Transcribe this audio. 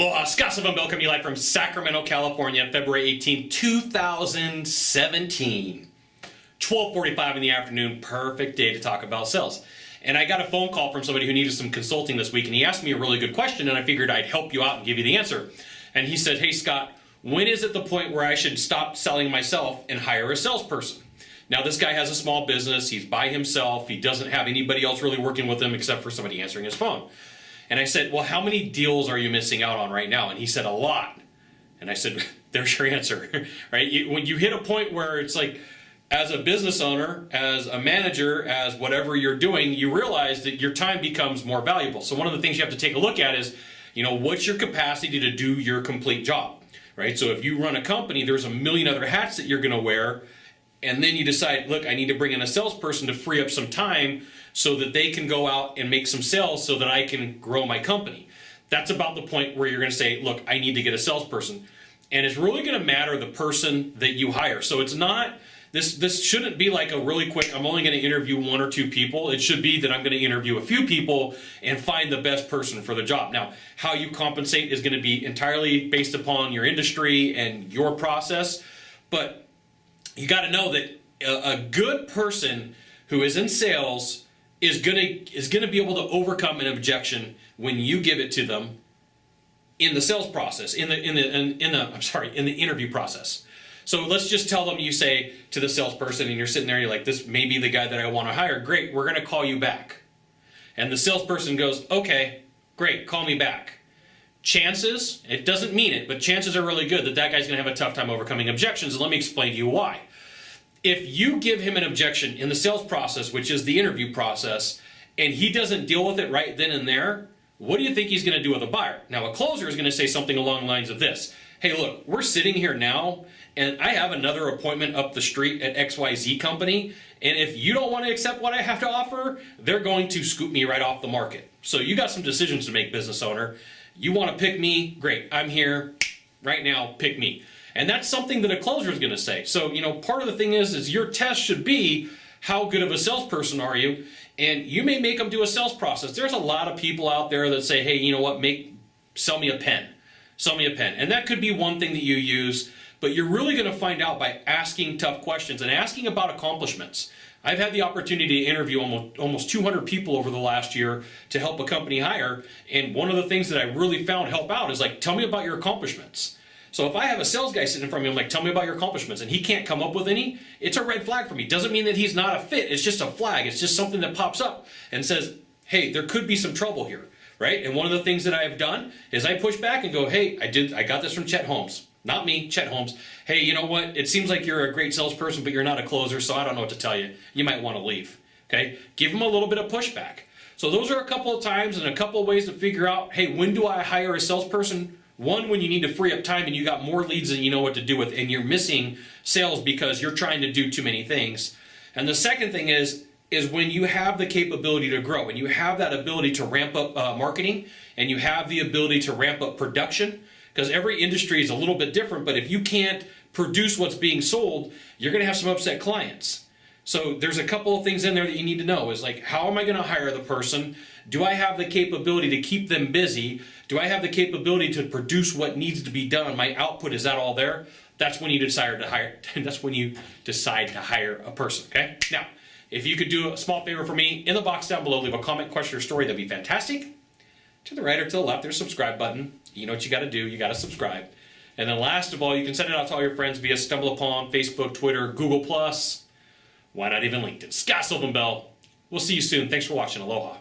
Well, Scott Sylvan Bell coming to you live from Sacramento, California, February 18, 2017. 12:45 in the afternoon, perfect day to talk about sales. And I got a phone call from somebody who needed some consulting this week, and he asked me a really good question, and I figured I'd help you out and give you the answer. And he said, hey, Scott, when is it the point where I should stop selling myself and hire a salesperson? Now, this guy has a small business. He's by himself. He doesn't have anybody else really working with him except for somebody answering his phone. And I said, well, how many deals are you missing out on right now? And he said, a lot. And I said, there's your answer, right? When you hit a point where it's like, as a business owner, as a manager, as whatever you're doing, you realize that your time becomes more valuable. So one of the things you have to take a look at is, what's your capacity to do your complete job, right? So if you run a company, there's a million other hats that you're going to wear. And then you decide, look, I need to bring in a salesperson to free up some time so that they can go out and make some sales so that I can grow my company. That's about the point where you're going to say, look, I need to get a salesperson. And it's really going to matter the person that you hire. So it's not, this shouldn't be like a really quick, I'm only going to interview one or two people. It should be that I'm going to interview a few people and find the best person for the job. Now, how you compensate is going to be entirely based upon your industry and your process. But you got to know that a good person who is in sales is going to be able to overcome an objection when you give it to them in the sales process, in the interview process. So let's just tell them, you say to the salesperson, and you're sitting there, you're like, this may be the guy that I want to hire. Great, we're going to call you back. And the salesperson goes, okay, great, call me back. Chances, it doesn't mean it, but chances are really good that that guy's going to have a tough time overcoming objections. And let me explain to you why. If you give him an objection in the sales process, which is the interview process, and he doesn't deal with it right then and there, what do you think he's going to do with a buyer? Now, a closer is going to say something along the lines of this. Hey, look, we're sitting here now, and I have another appointment up the street at XYZ company, and if you don't want to accept what I have to offer, they're going to scoop me right off the market. So you got some decisions to make, business owner. You want to pick me? Great. I'm here right now. Pick me. And that's something that a closer is going to say. So, part of the thing is your test should be, how good of a salesperson are you? And you may make them do a sales process. There's a lot of people out there that say, hey, you know what, sell me a pen. Sell me a pen. And that could be one thing that you use, but you're really going to find out by asking tough questions and asking about accomplishments. I've had the opportunity to interview almost 200 people over the last year to help a company hire. And one of the things that I really found help out is like, tell me about your accomplishments. So if I have a sales guy sitting in front of me, I'm like, tell me about your accomplishments, and he can't come up with any, it's a red flag for me. Doesn't mean that he's not a fit. It's just a flag. It's just something that pops up and says, hey, there could be some trouble here, right? And one of the things that I've done is I push back and go, hey, I got this from Chet Holmes. Not me, Chet Holmes. Hey, you know what? It seems like you're a great salesperson, but you're not a closer, so I don't know what to tell you. You might want to leave, okay? Give him a little bit of pushback. So those are a couple of times and a couple of ways to figure out, hey, when do I hire a salesperson? One, when you need to free up time and you got more leads than you know what to do with, and you're missing sales because you're trying to do too many things. And the second thing is when you have the capability to grow, and you have that ability to ramp up marketing, and you have the ability to ramp up production, because every industry is a little bit different, but if you can't produce what's being sold, you're going to have some upset clients. So there's a couple of things in there that you need to know is like, how am I going to hire the person? Do I have the capability to keep them busy? Do I have the capability to produce what needs to be done? My output, is that all there? That's when you decide to hire. That's when you decide to hire a person. Okay. Now, if you could do a small favor for me, in the box down below, leave a comment, question, or story. That'd be fantastic. To the right or to the left, there's a subscribe button. You know what you got to do. You got to subscribe. And then last of all, you can send it out to all your friends via StumbleUpon, Facebook, Twitter, Google+. Why not even LinkedIn? Scott Sylvan Bell. We'll see you soon. Thanks for watching. Aloha.